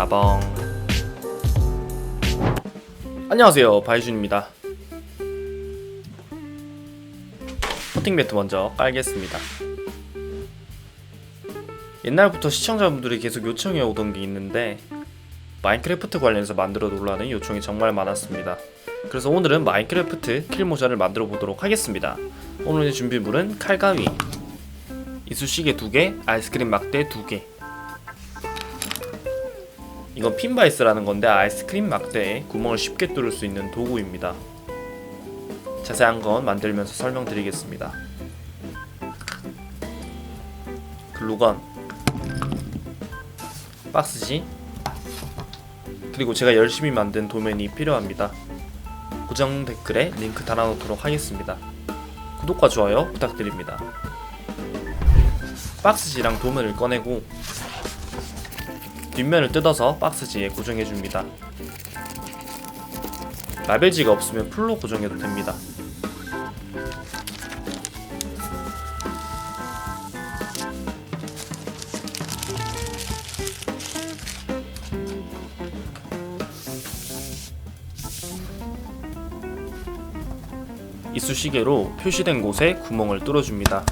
따봉. 안녕하세요, 바이준입니다. 퍼팅 매트 먼저 깔겠습니다. 옛날부터 시청자분들이 계속 요청해 오던 게 있는데 마인크래프트 관련해서 만들어 놓으라는 요청이 정말 많았습니다. 그래서 오늘은 마인크래프트 킬 모션을 만들어 보도록 하겠습니다. 오늘의 준비물은 칼가위, 이쑤시개 2개, 아이스크림 막대 2개. 이건 핀바이스라는 건데 아이스크림 막대에 구멍을 쉽게 뚫을 수 있는 도구입니다. 자세한 건 만들면서 설명드리겠습니다. 글루건, 박스지, 그리고 제가 열심히 만든 도면이 필요합니다. 고정 댓글에 링크 달아놓도록 하겠습니다. 구독과 좋아요 부탁드립니다. 박스지랑 도면을 꺼내고 뒷면을 뜯어서 박스지에 고정해줍니다. 라벨지가 없으면 풀로 고정해도 됩니다. 이쑤시개로 표시된 곳에 구멍을 뚫어줍니다.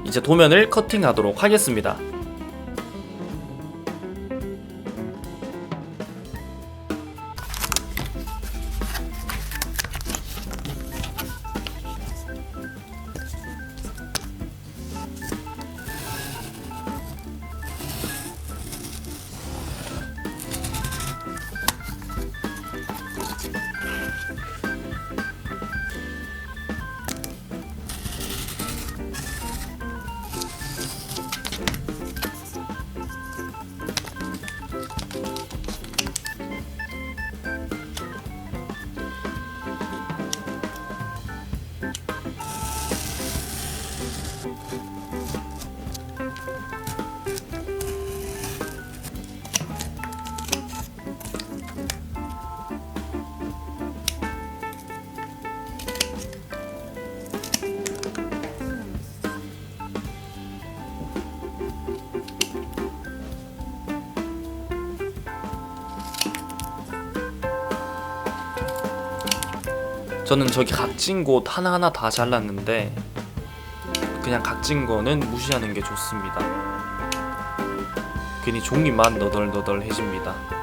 이제 도면을 커팅하도록 하겠습니다. 저는 저기 각진 곳 하나하나 다 잘랐는데 그냥 각진 거는 무시하는 게 좋습니다. 괜히 종이만 너덜너덜해집니다.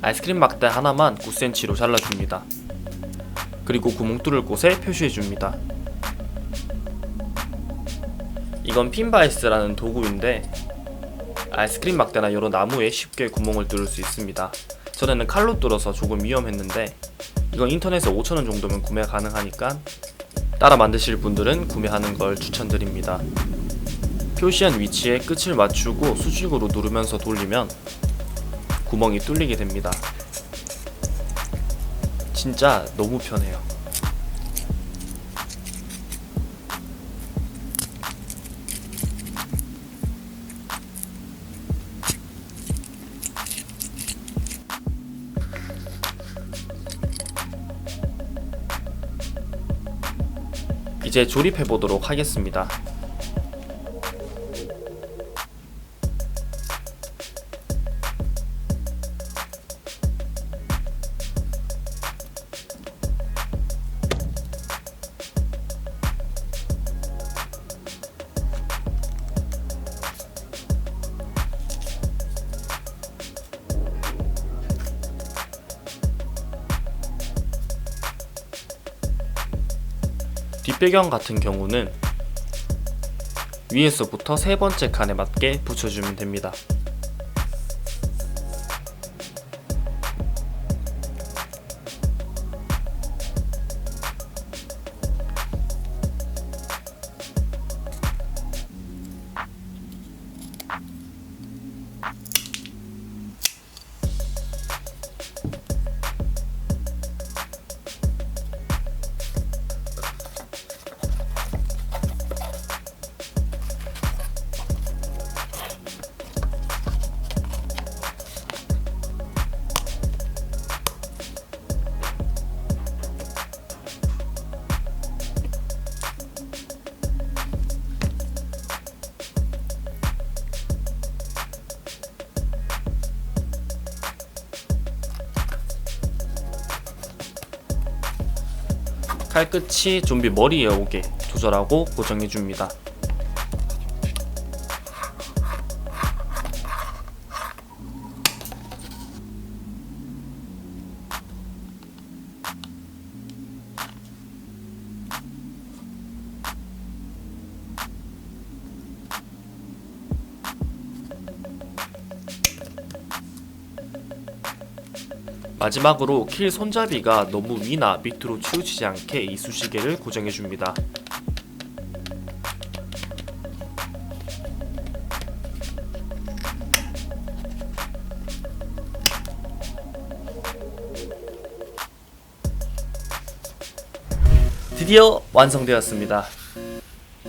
아이스크림 막대 하나만 9cm로 잘라줍니다. 그리고 구멍 뚫을 곳에 표시해줍니다. 이건 핀바이스라는 도구인데 아이스크림 막대나 여러 나무에 쉽게 구멍을 뚫을 수 있습니다. 전에는 칼로 뚫어서 조금 위험했는데 이건 인터넷에 5,000원 정도면 구매 가능하니까 따라 만드실 분들은 구매하는 걸 추천드립니다. 표시한 위치에 끝을 맞추고 수직으로 누르면서 돌리면 구멍이 뚫리게 됩니다. 진짜 너무 편해요. 이제 조립해 보도록 하겠습니다. 뒷배경 같은 경우는 위에서부터 세 번째 칸에 맞게 붙여주면 됩니다. 칼끝이 좀비 머리에 오게 조절하고 고정해줍니다. 마지막으로 킬 손잡이가 너무 위나 밑으로 치우치지 않게 이쑤시개를 고정해줍니다. 드디어 완성되었습니다.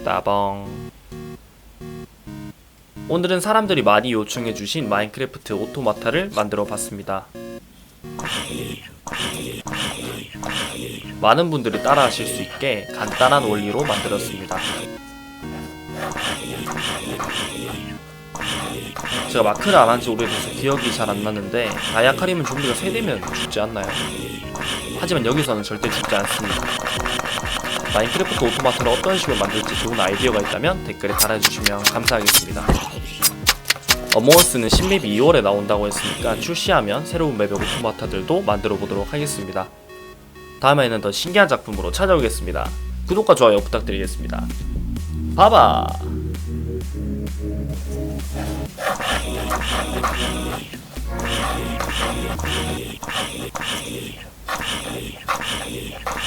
따봉. 오늘은 사람들이 많이 요청해주신 마인크래프트 오토마타를 만들어 봤습니다. 많은 분들이 따라 하실 수 있게 간단한 원리로 만들었습니다. 제가 마크를 안 한지 오래돼서 기억이 잘 안 나는데 다이아카림은 좀비가 세대면 죽지 않나요? 하지만 여기서는 절대 죽지 않습니다. 마인크래프트 오토마타를 어떤 식으로 만들지 좋은 아이디어가 있다면 댓글에 달아주시면 감사하겠습니다. 어몽어스는 신맵이 2월에 나온다고 했으니까 출시하면 새로운 맵의 오토마타들도 만들어 보도록 하겠습니다. 다음에는 더 신기한 작품으로 찾아오겠습니다. 구독과 좋아요 부탁드리겠습니다. 봐봐.